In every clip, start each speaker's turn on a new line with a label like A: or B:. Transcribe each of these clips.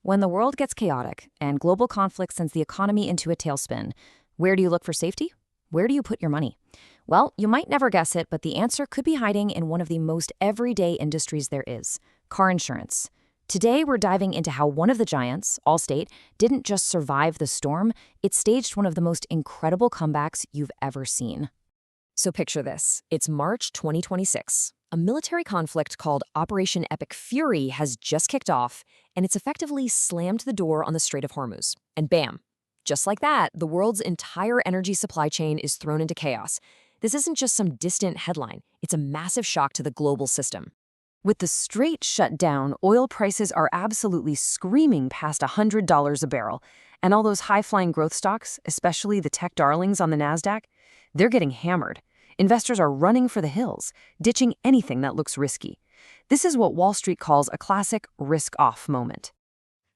A: When the world gets chaotic and global conflict sends the economy into a tailspin, where do you look for safety? Where do you put your money? Well, you might never guess it, but the answer could be hiding in one of the most everyday industries there is, car insurance. Today, we're diving into how one of the giants, Allstate, didn't just survive the storm, it staged one of the most incredible comebacks you've ever seen. So picture this. It's March 2026. A military conflict called Operation Epic Fury has just kicked off, and it's effectively slammed the door on the Strait of Hormuz. And bam, just like that, the world's entire energy supply chain is thrown into chaos. This isn't just some distant headline. It's a massive shock to the global system. With the strait shut down, oil prices are absolutely screaming past $100 a barrel. And all those high-flying growth stocks, especially the tech darlings on the NASDAQ, they're getting hammered. Investors are running for the hills, ditching anything that looks risky. This is what Wall Street calls a classic risk-off moment.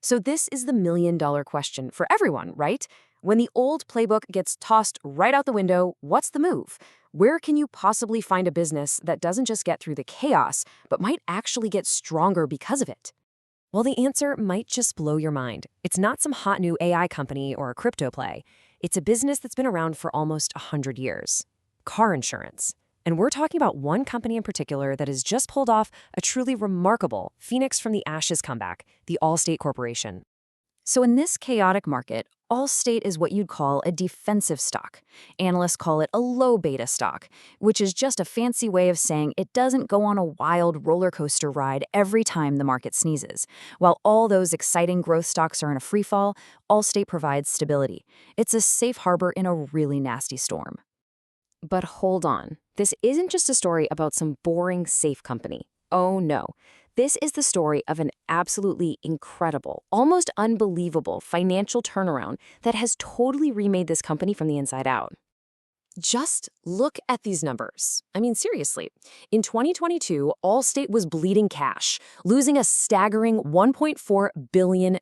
A: So this is the million-dollar question for everyone, right? When the old playbook gets tossed right out the window, what's the move? Where can you possibly find a business that doesn't just get through the chaos, but might actually get stronger because of it? Well, the answer might just blow your mind. It's not some hot new AI company or a crypto play. It's a business that's been around for almost 100 years. Car insurance. And we're talking about one company in particular that has just pulled off a truly remarkable Phoenix from the Ashes comeback, the Allstate Corporation. So in this chaotic market, Allstate is what you'd call a defensive stock. Analysts call it a low beta stock, which is just a fancy way of saying it doesn't go on a wild roller coaster ride every time the market sneezes. While all those exciting growth stocks are in a free fall, Allstate provides stability. It's a safe harbor in a really nasty storm. But hold on, this isn't just a story about some boring safe company. Oh no, this is the story of an absolutely incredible, almost unbelievable financial turnaround that has totally remade this company from the inside out. Just look at these numbers. I mean, seriously. In 2022, Allstate was bleeding cash, losing a staggering $1.4 billion.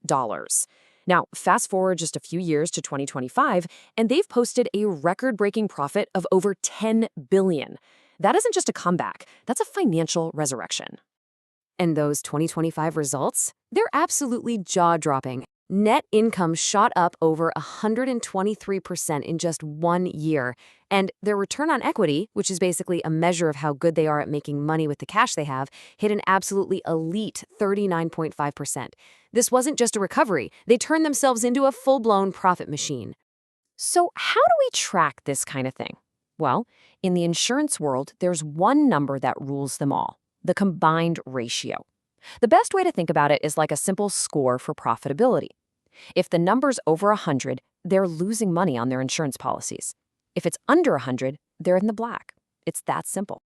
A: Now, fast forward just a few years to 2025, and they've posted a record-breaking profit of over $10 billion. That isn't just a comeback, that's a financial resurrection. And those 2025 results? They're absolutely jaw-dropping. Net income shot up over 123% in just 1 year, and their return on equity, which is basically a measure of how good they are at making money with the cash they have, hit an absolutely elite 39.5%. This wasn't just a recovery. They turned themselves into a full-blown profit machine. So how do we track this kind of thing? Well, in the insurance world, there's one number that rules them all: the combined ratio. The best way to think about it is like a simple score for profitability. If the number's over 100, they're losing money on their insurance policies. If it's under 100, they're in the black. It's that simple.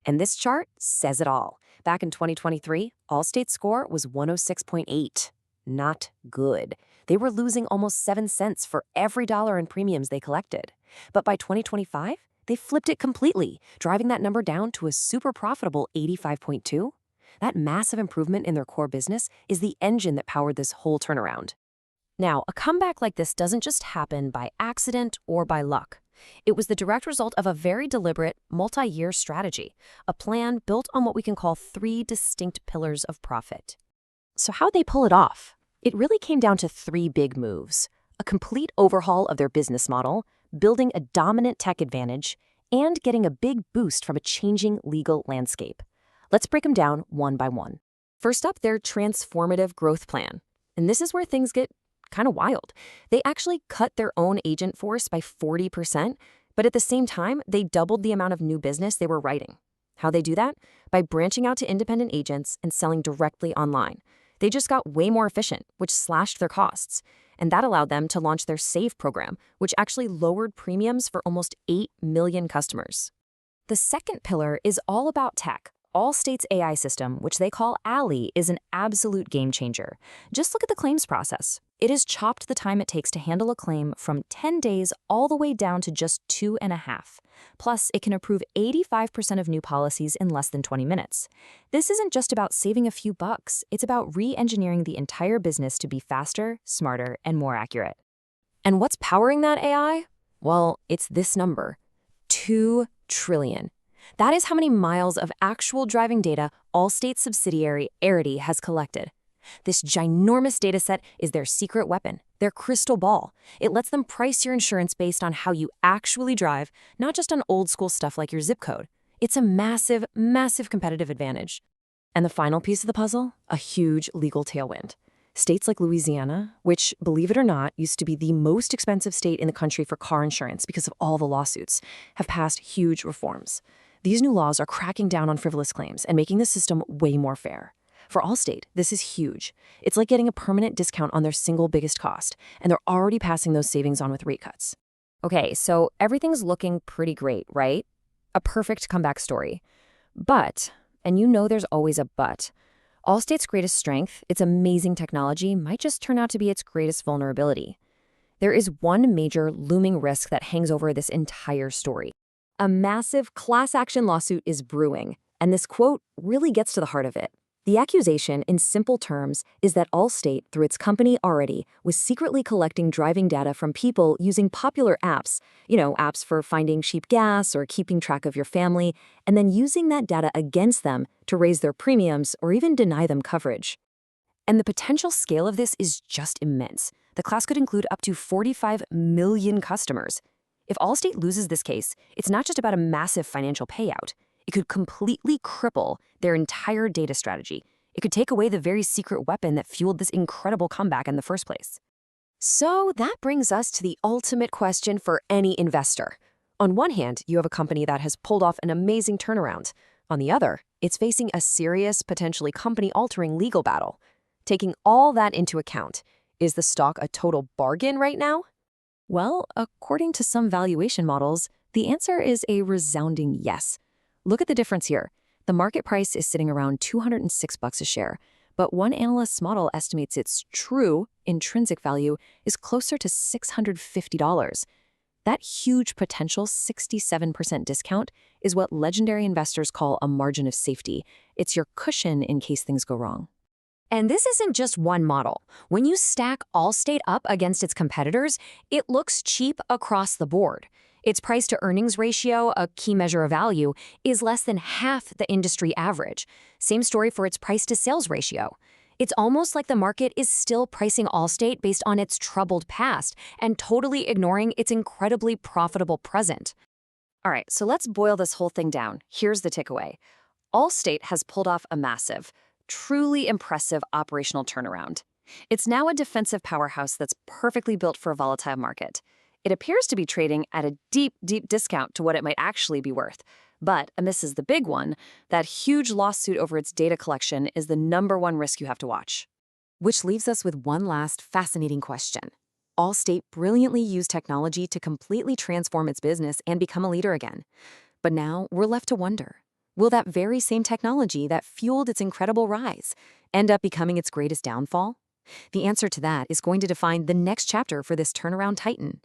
A: And this chart says it all. Back in 2023, Allstate's score was 106.8. Not good. They were losing almost 7 cents for every dollar in premiums they collected. But by 2025, they flipped it completely, driving that number down to a super profitable 85.2. That massive improvement in their core business is the engine that powered this whole turnaround. Now, a comeback like this doesn't just happen by accident or by luck. It was the direct result of a very deliberate, multi-year strategy, a plan built on what we can call 3 distinct pillars of profit. So how'd they pull it off? It really came down to 3 big moves: a complete overhaul of their business model, building a dominant tech advantage, and getting a big boost from a changing legal landscape. Let's break them down one by one. First up, their transformative growth plan. And this is where things get kind of wild. They actually cut their own agent force by 40%, but at the same time, they doubled the amount of new business they were writing. How'd they do that? By branching out to independent agents and selling directly online. They just got way more efficient, which slashed their costs. And that allowed them to launch their SAVE program, which actually lowered premiums for almost 8 million customers. The second pillar is all about tech. Allstate's AI system, which they call Ally, is an absolute game changer. Just look at the claims process. It has chopped the time it takes to handle a claim from 10 days all the way down to just 2.5. Plus, it can approve 85% of new policies in less than 20 minutes. This isn't just about saving a few bucks. It's about re-engineering the entire business to be faster, smarter, and more accurate. And what's powering that AI? Well, it's this number: 2 trillion. That is how many miles of actual driving data Allstate's subsidiary Arity has collected. This ginormous data set is their secret weapon, their crystal ball. It lets them price your insurance based on how you actually drive, not just on old school stuff like your zip code. It's a massive, massive competitive advantage. And the final piece of the puzzle, a huge legal tailwind. States like Louisiana, which, believe it or not, used to be the most expensive state in the country for car insurance because of all the lawsuits, have passed huge reforms. These new laws are cracking down on frivolous claims and making the system way more fair. For Allstate, this is huge. It's like getting a permanent discount on their single biggest cost, and they're already passing those savings on with rate cuts. Okay, so everything's looking pretty great, right? A perfect comeback story. But, and you know there's always a but, Allstate's greatest strength, its amazing technology, might just turn out to be its greatest vulnerability. There is one major looming risk that hangs over this entire story. A massive class action lawsuit is brewing, and this quote really gets to the heart of it. The accusation, in simple terms, is that Allstate, through its company Already, was secretly collecting driving data from people using popular apps, apps for finding cheap gas or keeping track of your family, and then using that data against them to raise their premiums or even deny them coverage. And the potential scale of this is just immense. The class could include up to 45 million customers. If Allstate loses this case, it's not just about a massive financial payout. It could completely cripple their entire data strategy. It could take away the very secret weapon that fueled this incredible comeback in the first place. So that brings us to the ultimate question for any investor. On one hand, you have a company that has pulled off an amazing turnaround. On the other, it's facing a serious, potentially company-altering legal battle. Taking all that into account, is the stock a total bargain right now? Well, according to some valuation models, the answer is a resounding yes. Look at the difference here. The market price is sitting around $206 a share, but one analyst's model estimates its true intrinsic value is closer to $650. That huge potential 67% discount is what legendary investors call a margin of safety. It's your cushion in case things go wrong. And this isn't just one model. When you stack Allstate up against its competitors, it looks cheap across the board. Its price-to-earnings ratio, a key measure of value, is less than half the industry average. Same story for its price-to-sales ratio. It's almost like the market is still pricing Allstate based on its troubled past and totally ignoring its incredibly profitable present. All right, so let's boil this whole thing down. Here's the takeaway. Allstate has pulled off a massive, truly impressive operational turnaround. It's now a defensive powerhouse that's perfectly built for a volatile market. It appears to be trading at a deep, deep discount to what it might actually be worth. But, and this is the big one, that huge lawsuit over its data collection is the #1 risk you have to watch. Which leaves us with one last fascinating question. Allstate brilliantly used technology to completely transform its business and become a leader again. But now we're left to wonder, will that very same technology that fueled its incredible rise end up becoming its greatest downfall? The answer to that is going to define the next chapter for this turnaround titan.